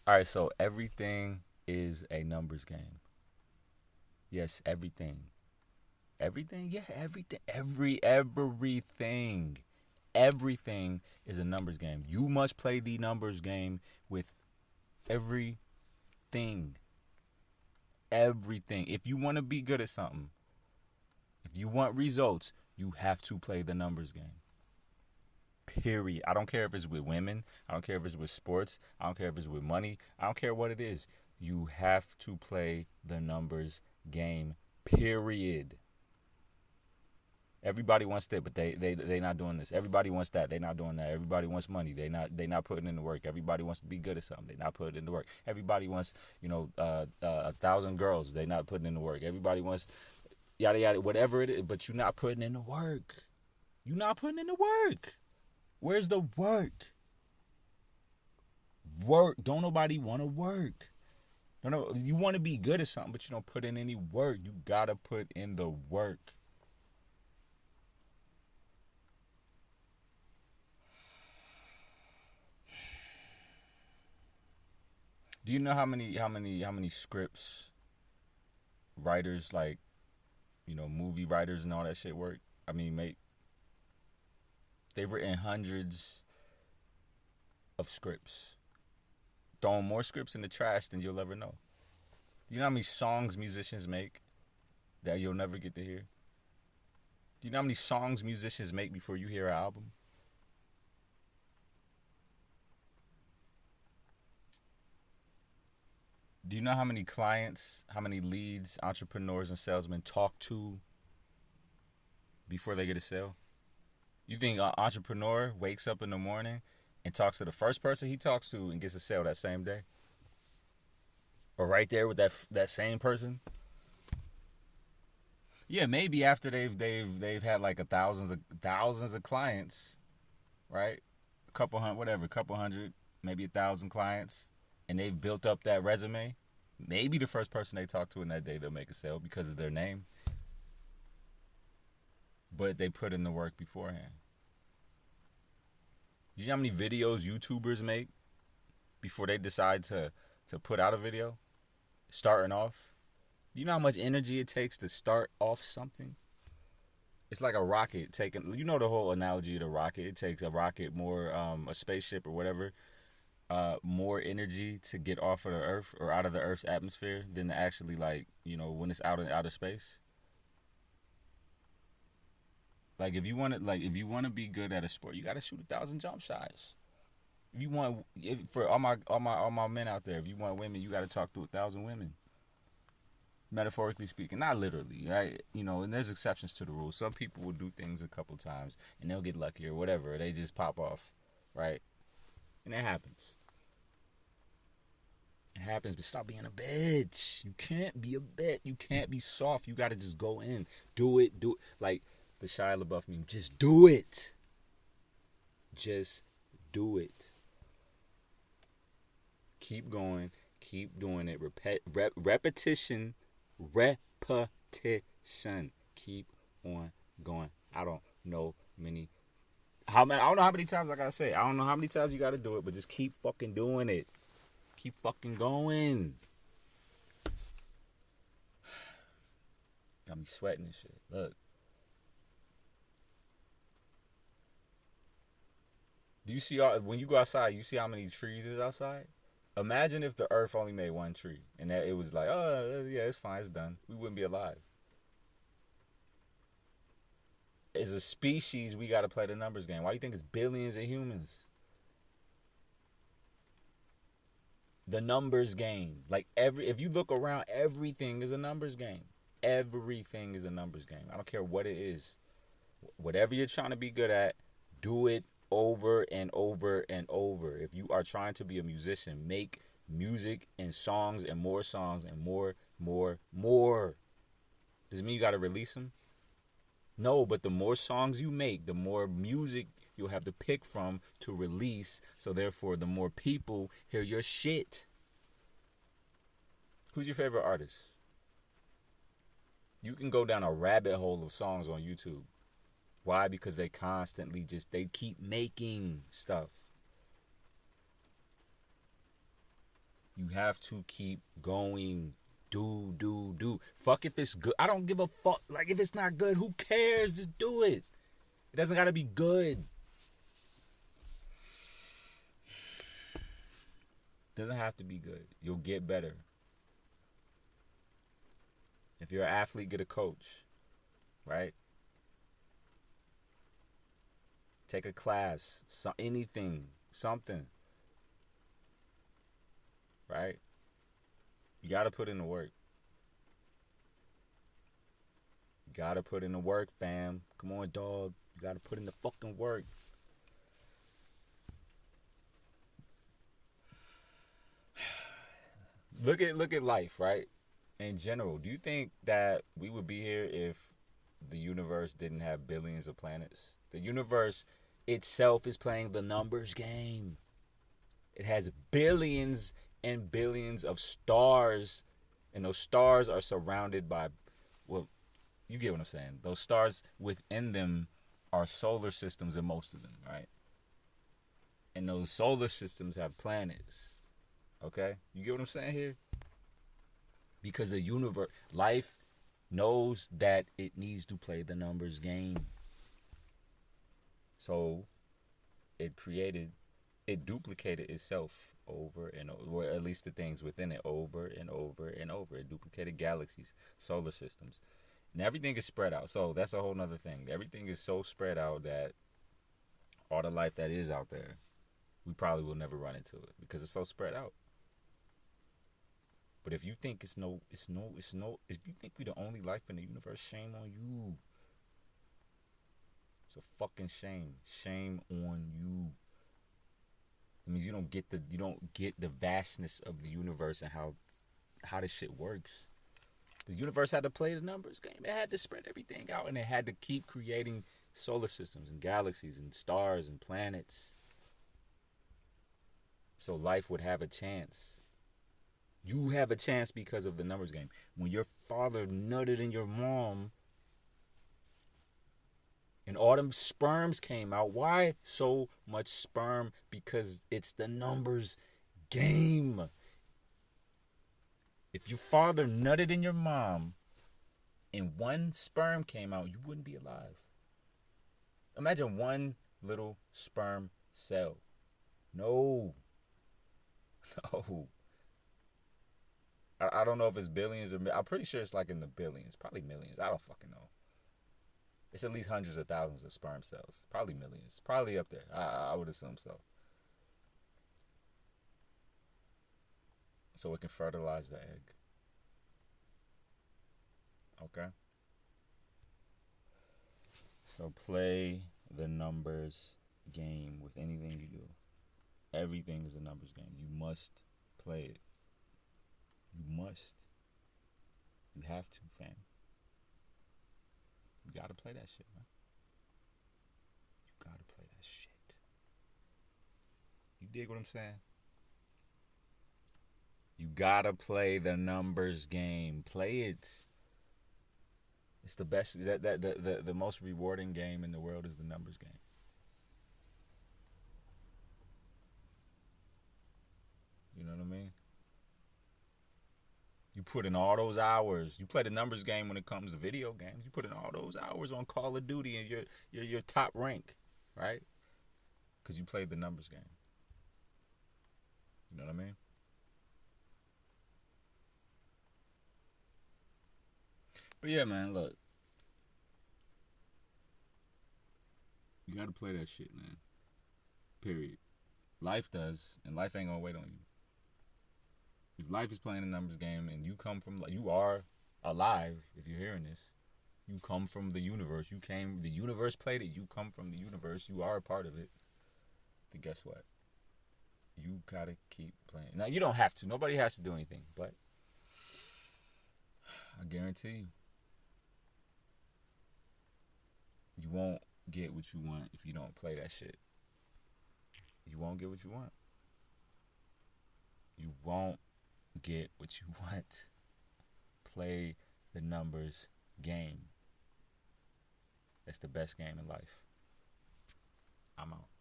All right, so everything is a numbers game. Yes, everything. Everything? Yeah, everything. Everything. Everything is a numbers game. You must play the numbers game with everything. Everything. If you want to be good at something, if you want results, you have to play the numbers game. Period. I don't care if it's with women. I don't care if it's with sports. I don't care if it's with money. I don't care what it is. You have to play the numbers game. Period. Everybody wants that, but they not doing this. Everybody wants that. They not doing that. Everybody wants money. They not putting in the work. Everybody wants to be good at something. They not putting in the work. Everybody wants 1,000 girls. They not putting in the work. Everybody wants yada yada whatever it is, but you're not putting in the work. You're not putting in the work. Where's the work? Work. Don't nobody want to work. No, you want to be good at something, but you don't put in any work. You gotta put in the work. Do you know how many scripts writers like movie writers and all that shit work? I mean, mate, they've written hundreds of scripts, throwing more scripts in the trash than you'll ever know. You know how many songs musicians make that you'll never get to hear? Do you know how many songs musicians make before you hear an album? Do you know how many clients, how many leads, entrepreneurs, and salesmen talk to before they get a sale? You think an entrepreneur wakes up in the morning and talks to the first person he talks to and gets a sale that same day? Or right there with that same person? Yeah, maybe after they've had like thousands of clients, right? A couple hundred, whatever, a couple hundred, maybe 1,000 clients, and they've built up that resume. Maybe the first person they talk to in that day they'll make a sale because of their name, but they put in the work beforehand. You know how many videos YouTubers make before they decide to put out a video? Starting off, you know how much energy it takes to start off something? It's like a rocket taking. You know the whole analogy of the rocket. It takes a rocket more, a spaceship or whatever, more energy to get off of the Earth or out of the Earth's atmosphere than to actually when it's out in outer space. Like if you want to be good at a sport, you got to shoot 1,000 jump shots. If you want, for all my men out there, if you want women, you got to talk to 1,000 women. Metaphorically speaking, not literally, right? And there's exceptions to the rule. Some people will do things a couple times and they'll get lucky or whatever. They just pop off, right? And that happens. It happens, but stop being a bitch. You can't be a bitch. You can't be soft. You gotta just go in, do it, like the Shia LaBeouf meme. Just do it. Just do it. Keep going. Keep doing it. Repetition. Repetition. Keep on going. I don't know many. I don't know how many times I gotta say it. I don't know how many times you gotta do it, but just keep fucking doing it. Keep fucking going. Got me sweating and shit. Look. Do you see when you go outside? You see how many trees is outside? Imagine if the Earth only made one tree, and that it was like, oh yeah, it's fine, it's done. We wouldn't be alive. As a species, we gotta play the numbers game. Why do you think it's billions of humans? The numbers game. Like if you look around, everything is a numbers game. Everything is a numbers game. I don't care what it is. Whatever you're trying to be good at, do it over and over and over. If you are trying to be a musician, make music and songs and more, more. Does it mean you got to release them? No, but the more songs you make, the more music you'll have to pick from to release. So therefore, the more people hear your shit. Who's your favorite artist? You can go down a rabbit hole of songs on YouTube. Why? Because they constantly they keep making stuff. You have to keep going. Do. Fuck if it's good. I don't give a fuck. Like, if it's not good, who cares? Just do it. It doesn't gotta be good. It doesn't have to be good. You'll get better. If you're an athlete, get a coach. Right? Take a class. Anything. Something. Right? You gotta put in the work. You gotta put in the work, fam. Come on, dog. You gotta put in the fucking work. Look at life, right? In general, do you think that we would be here if the universe didn't have billions of planets? The universe itself is playing the numbers game. It has billions and billions of stars, and those stars are surrounded by, well, you get what I'm saying. Those stars within them are solar systems, in most of them, right? And those solar systems have planets. Okay? You get what I'm saying here? Because the universe, life knows that it needs to play the numbers game. So it duplicated itself over and over, or at least the things within it over and over and over. It duplicated galaxies, solar systems, and everything is spread out. So that's a whole nother thing. Everything is so spread out that all the life that is out there, we probably will never run into it because it's so spread out. But if you think if you think we're the only life in the universe, shame on you. It's a fucking shame. Shame on you. It means you don't get the vastness of the universe and how this shit works. The universe had to play the numbers game. It had to spread everything out, and it had to keep creating solar systems and galaxies and stars and planets. So life would have a chance. You have a chance because of the numbers game. When your father nutted in your mom and all them sperms came out, why so much sperm? Because it's the numbers game. If your father nutted in your mom and one sperm came out, you wouldn't be alive. Imagine one little sperm cell. No. I don't know if it's billions or I'm pretty sure it's like in the billions, probably millions. I don't fucking know. It's at least hundreds of thousands of sperm cells, probably millions, probably up there. I would assume so. So it can fertilize the egg. Okay. So play the numbers game with anything you do. Everything is a numbers game. You must play it. You must. You have to, fam. You gotta play that shit, man. You gotta play that shit. You dig what I'm saying? You gotta play the numbers game. Play it. It's the best. The most rewarding game in the world is the numbers game. You know what I mean? You put in all those hours. You play the numbers game when it comes to video games. You put in all those hours on Call of Duty and you're top rank, right? Because you played the numbers game. You know what I mean? But yeah, man, look. You gotta play that shit, man. Period. Life does, and life ain't gonna wait on you. If life is playing a numbers game and you are alive, if you're hearing this, you come from the universe. The universe played it. You come from the universe. You are a part of it. Then guess what? You gotta keep playing. Now, you don't have to. Nobody has to do anything, but I guarantee you won't get what you want if you don't play that shit. You won't get what you want. You won't get what you want. Play the numbers game. It's the best game in life. I'm out.